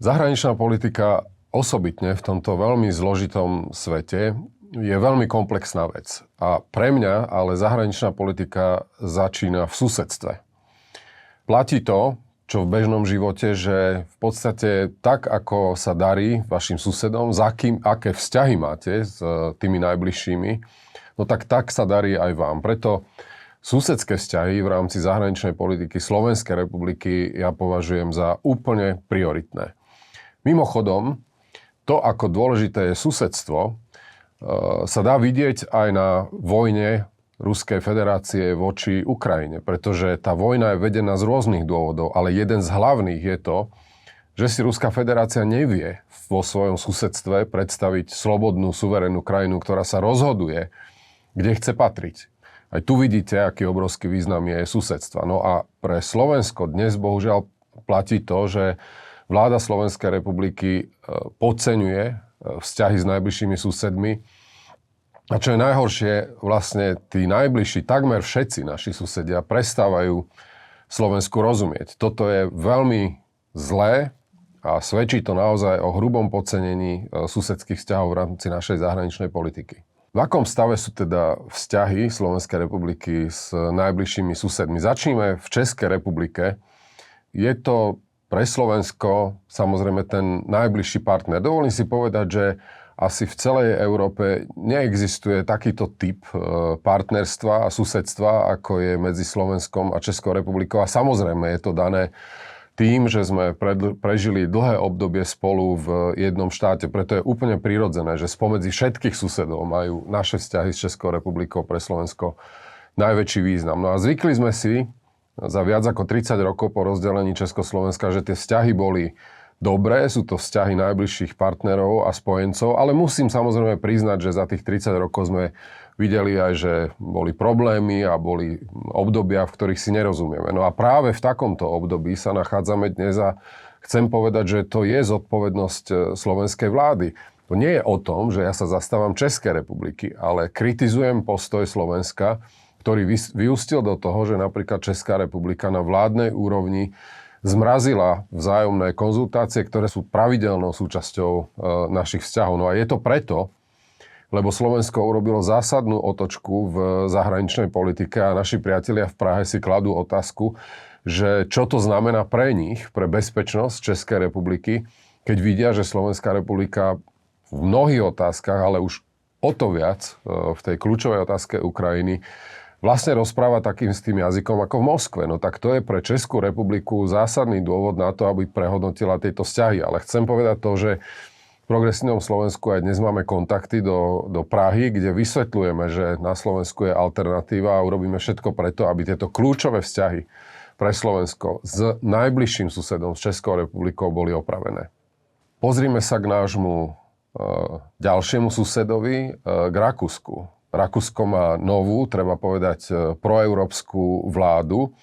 Zahraničná politika osobitne v tomto veľmi zložitom svete je veľmi komplexná vec. A pre mňa ale zahraničná politika začína v susedstve. Platí to, čo v bežnom živote, že v podstate tak, ako sa darí vašim susedom, aké vzťahy máte s tými najbližšími, no tak sa darí aj vám. Preto susedské vzťahy v rámci zahraničnej politiky Slovenskej republiky ja považujem za úplne prioritné. Mimochodom, to, ako dôležité je susedstvo, sa dá vidieť aj na vojne Ruskej federácie voči Ukrajine, pretože tá vojna je vedená z rôznych dôvodov, ale jeden z hlavných je to, že si Ruská federácia nevie vo svojom susedstve predstaviť slobodnú, suverénnu krajinu, ktorá sa rozhoduje, kde chce patriť. Aj tu vidíte, aký obrovský význam je susedstva. No a pre Slovensko dnes bohužiaľ platí to, že vláda Slovenskej republiky podceňuje vzťahy s najbližšími susedmi. A čo je najhoršie, vlastne tí najbližší, takmer všetci naši susedia prestávajú Slovensku rozumieť. Toto je veľmi zlé a svedčí to naozaj o hrubom podcenení susedských vzťahov v rámci našej zahraničnej politiky. V akom stave sú teda vzťahy Slovenskej republiky s najbližšími susedmi? Začníme v Českej republike. Je to pre Slovensko samozrejme ten najbližší partner. Dovolím si povedať, že asi v celej Európe neexistuje takýto typ partnerstva a susedstva, ako je medzi Slovenskom a Českou republikou. A samozrejme je to dané tým, že sme prežili dlhé obdobie spolu v jednom štáte. Preto je úplne prirodzené, že spomedzi všetkých susedov majú naše vzťahy s Českou republikou pre Slovensko najväčší význam. No a zvykli sme si za viac ako 30 rokov po rozdelení Československa, že tie vzťahy boli dobré, sú to vzťahy najbližších partnerov a spojencov, ale musím samozrejme priznať, že za tých 30 rokov sme videli aj, že boli problémy a boli obdobia, v ktorých si nerozumieme. No a práve v takomto období sa nachádzame dnes a chcem povedať, že to je zodpovednosť slovenskej vlády. To nie je o tom, že ja sa zastávam Českej republiky, ale kritizujem postoj Slovenska, ktorý vyústil do toho, že napríklad Česká republika na vládnej úrovni zmrazila vzájomné konzultácie, ktoré sú pravidelnou súčasťou našich vzťahov. No a je to preto, lebo Slovensko urobilo zásadnú otočku v zahraničnej politike a naši priatelia v Prahe si kladú otázku, že čo to znamená pre nich, pre bezpečnosť Českej republiky, keď vidia, že Slovenská republika v mnohých otázkach, ale už o to viac v tej kľúčovej otázke Ukrajiny, vlastne rozpráva takým s tým jazykom ako v Moskve. No tak to je pre Českú republiku zásadný dôvod na to, aby prehodnotila tieto vzťahy. Ale chcem povedať to, že v Progresívnom Slovensku aj dnes máme kontakty do Prahy, kde vysvetľujeme, že na Slovensku je alternatíva a urobíme všetko preto, aby tieto kľúčové vzťahy pre Slovensko s najbližším susedom, s Českou republikou, boli opravené. Pozrime sa k nášmu ďalšiemu susedovi, k Rakúsku. Rakúsko má novú, treba povedať, proeurópsku vládu.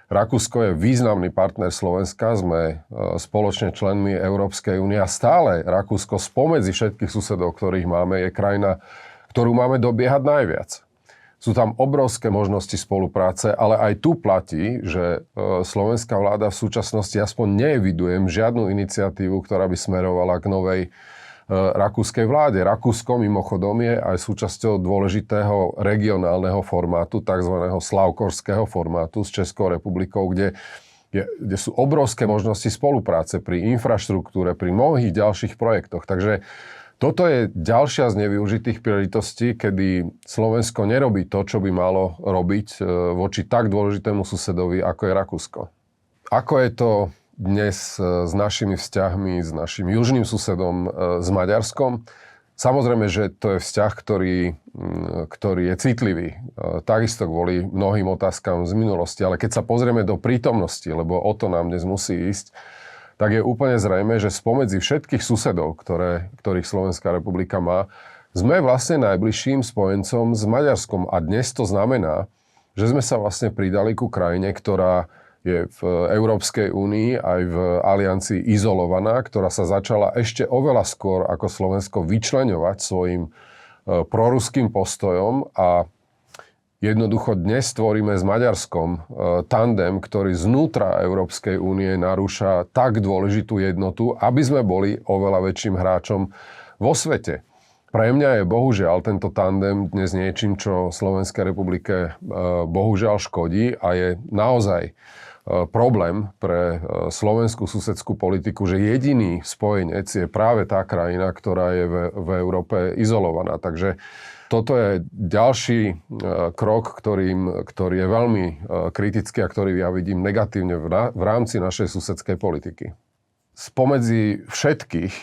Rakúsko je významný partner Slovenska, sme spoločne členmi Európskej únie a stále Rakúsko spomedzi všetkých susedov, ktorých máme, je krajina, ktorú máme dobiehať najviac. Sú tam obrovské možnosti spolupráce, ale aj tu platí, že slovenská vláda v súčasnosti aspoň neevidujem žiadnu iniciatívu, ktorá by smerovala k novej rakúskej vláde. Rakúsko mimochodom je aj súčasťou dôležitého regionálneho formátu, tzv. Slavkorského formátu s Českou republikou, kde sú obrovské možnosti spolupráce pri infraštruktúre, pri mnohých ďalších projektoch. Takže toto je ďalšia z nevyužitých príležitostí, kedy Slovensko nerobí to, čo by malo robiť voči tak dôležitému susedovi, ako je Rakúsko. Ako je to dnes s našimi vzťahmi, s našim južným susedom, s Maďarskom? Samozrejme, že to je vzťah, ktorý je citlivý. Takisto kvôli mnohým otázkam z minulosti. Ale keď sa pozrieme do prítomnosti, lebo o to nám dnes musí ísť, tak je úplne zrejme, že spomedzi všetkých susedov, ktorých Slovenská republika má, sme vlastne najbližším spojencom s Maďarskom. A dnes to znamená, že sme sa vlastne pridali ku krajine, ktorá je v Európskej únii aj v aliancii izolovaná, ktorá sa začala ešte oveľa skôr ako Slovensko vyčleňovať svojim proruským postojom a Jednoducho dnes tvoríme s Maďarskom tandem, ktorý znútra Európskej únie narúša tak dôležitú jednotu, aby sme boli oveľa väčším hráčom vo svete. Pre mňa je bohužiaľ tento tandem dnes niečím, čo Slovenskej republike bohužiaľ škodí a je naozaj problém pre slovenskú susedskú politiku, že jediný spojenec je práve tá krajina, ktorá je v Európe izolovaná. Takže toto je ďalší krok, ktorý je veľmi kritický a ktorý ja vidím negatívne v rámci našej susedskej politiky. Spomedzi všetkých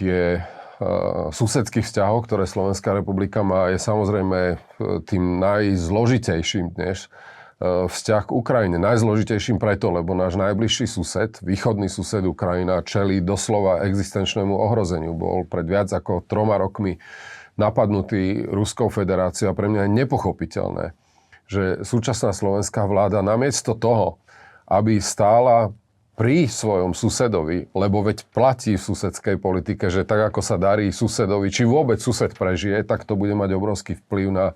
susedských vzťahov, ktoré Slovenská republika má, je samozrejme tým najzložitejším dnes vzťah k Ukrajine. Najzložitejším preto, lebo náš najbližší sused, východný sused Ukrajina, čelí doslova existenčnému ohrozeniu. Bol pred viac ako 3 rokmi napadnutý Ruskou federáciou a pre mňa je nepochopiteľné, že súčasná slovenská vláda namiesto toho, aby stála pri svojom susedovi, lebo veď platí v susedskej politike, že tak ako sa darí susedovi, či vôbec sused prežije, tak to bude mať obrovský vplyv na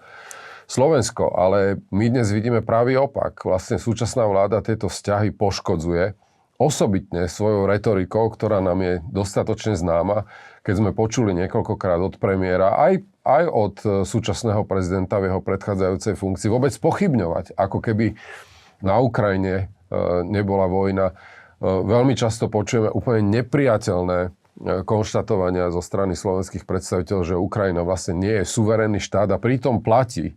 Slovensko. Ale my dnes vidíme pravý opak. Vlastne súčasná vláda tieto vzťahy poškodzuje, osobitne svojou retorikou, ktorá nám je dostatočne známa, keď sme počuli niekoľkokrát od premiéra, aj od súčasného prezidenta v jeho predchádzajúcej funkcii, vôbec pochybňovať, ako keby na Ukrajine nebola vojna. Veľmi často počujeme úplne nepriateľné konštatovania zo strany slovenských predstaviteľov, že Ukrajina vlastne nie je suverénny štát a pritom platí,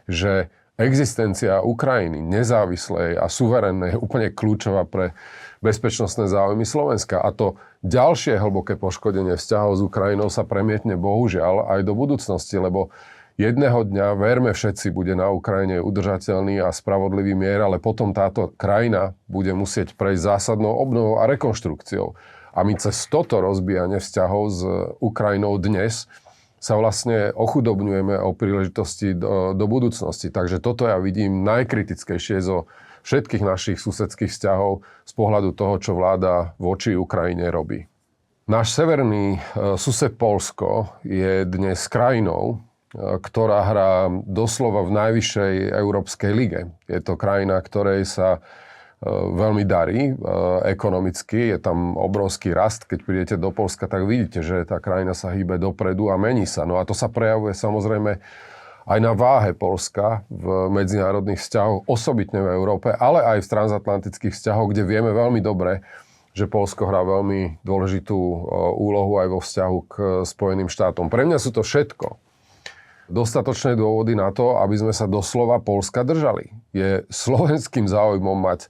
že existencia Ukrajiny nezávislej a suverénnej je úplne kľúčová pre bezpečnostné záujmy Slovenska. A to ďalšie hlboké poškodenie vzťahov s Ukrajinou sa premietne bohužiaľ aj do budúcnosti, lebo jedného dňa, verme všetci, bude na Ukrajine udržateľný a spravodlivý mier, ale potom táto krajina bude musieť prejsť zásadnou obnovou a rekonštrukciou. A my cez toto rozbijanie vzťahov s Ukrajinou dnes sa vlastne ochudobňujeme o príležitosti do budúcnosti. Takže toto ja vidím najkritickejšie zo všetkých našich susedských vzťahov z pohľadu toho, čo vláda voči Ukrajine robí. Náš severný sused Poľsko je dnes krajinou, ktorá hrá doslova v najvyššej európskej lige. Je to krajina, ktorej sa veľmi darí ekonomicky, je tam obrovský rast. Keď prídete do Poľska, tak vidíte, že tá krajina sa hýbe dopredu a mení sa. No a to sa prejavuje samozrejme aj na váhe Poľska v medzinárodných vzťahoch, osobitne v Európe, ale aj v transatlantických vzťahoch, kde vieme veľmi dobre, že Poľsko hrá veľmi dôležitú úlohu aj vo vzťahu k Spojeným štátom. Pre mňa sú to všetko dostatočné dôvody na to, aby sme sa doslova Poľska držali. Je slovenským záujmom mať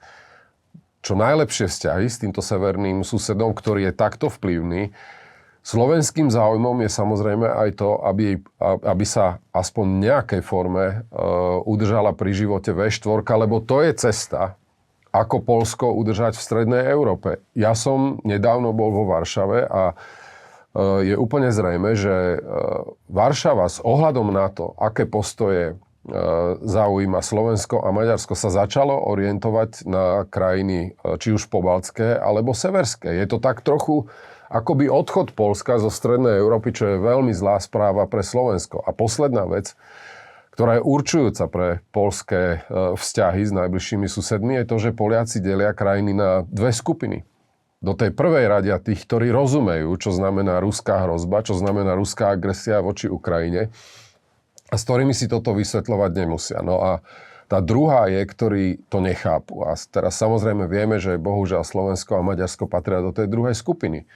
čo najlepšie vzťahy s týmto severným susedom, ktorý je takto vplyvný. Slovenským záujmom je samozrejme aj to, aby sa aspoň v nejakej forme udržala pri živote V4, lebo to je cesta, ako Poľsko udržať v strednej Európe. Ja som nedávno bol vo Varšave a je úplne zrejme, že Varšava s ohľadom na to, aké postoje zaujíma Slovensko a Maďarsko, sa začalo orientovať na krajiny či už pobaltské alebo severské. Je to tak trochu akoby odchod Poľska zo strednej Európy, čo je veľmi zlá správa pre Slovensko. A posledná vec, ktorá je určujúca pre poľské vzťahy s najbližšími susedmi, je to, že Poliaci delia krajiny na dve skupiny. Do tej prvej radia tých, ktorí rozumejú, čo znamená ruská hrozba, čo znamená ruská agresia voči Ukrajine a s ktorými si toto vysvetľovať nemusia. No a tá druhá je, ktorí to nechápu. A teraz samozrejme vieme, že bohužiaľ Slovensko a Maďarsko patria do tej druhej skupiny.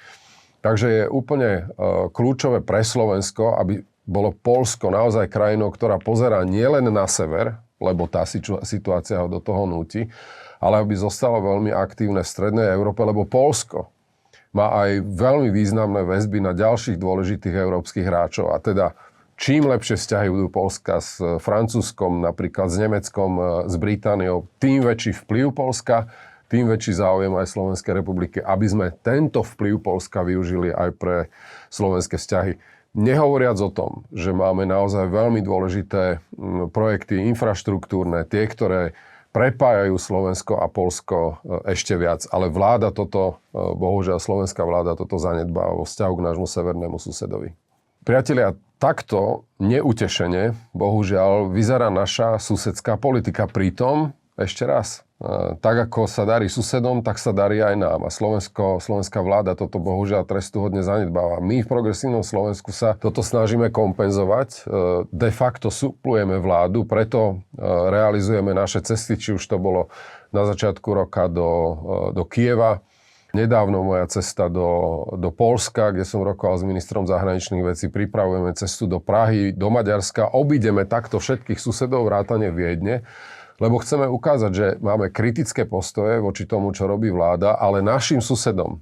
Takže je úplne kľúčové pre Slovensko, aby bolo Poľsko naozaj krajinou, ktorá pozerá nielen na sever, lebo tá situácia ho do toho núti, ale aby zostalo veľmi aktívne v strednej Európe, lebo Poľsko má aj veľmi významné väzby na ďalších dôležitých európskych hráčov. A teda čím lepšie vzťahy budú Poľska s Francúzskom, napríklad s Nemeckom, s Britániou, tým väčší vplyv Poľska, tým väčší záujem aj Slovenskej republiky, aby sme tento vplyv Poľska využili aj pre slovenské vzťahy. Nehovoriac o tom, že máme naozaj veľmi dôležité projekty infraštruktúrne, tie, ktoré prepájajú Slovensko a Poľsko ešte viac. Ale vláda toto, bohužiaľ slovenská vláda toto zanedbá vo vzťahu k nášmu severnému susedovi. Priatelia, takto neutešene, bohužiaľ, vyzerá naša susedská politika. Pritom, ešte raz, tak ako sa darí susedom, tak sa darí aj nám. A slovenská vláda toto bohužiaľ trestuhodne zanedbáva. My v progresívnom Slovensku sa toto snažíme kompenzovať. De facto suplujeme vládu, preto realizujeme naše cesty, či už to bolo na začiatku roka do Kieva. Nedávno moja cesta do Poľska, kde som rokoval s ministrom zahraničných vecí. Pripravujeme cestu do Prahy, do Maďarska. Obídeme takto všetkých susedov vrátane Viedne, lebo chceme ukázať, že máme kritické postoje voči tomu, čo robí vláda, ale našim susedom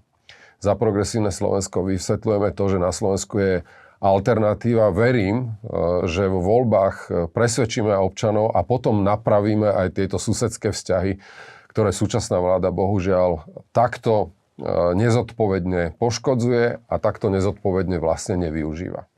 za progresívne Slovensko vysvetľujeme to, že na Slovensku je alternatíva. Verím, že vo voľbách presvedčíme občanov a potom napravíme aj tieto susedské vzťahy, ktoré súčasná vláda bohužiaľ takto nezodpovedne poškodzuje a takto nezodpovedne vlastne nevyužíva.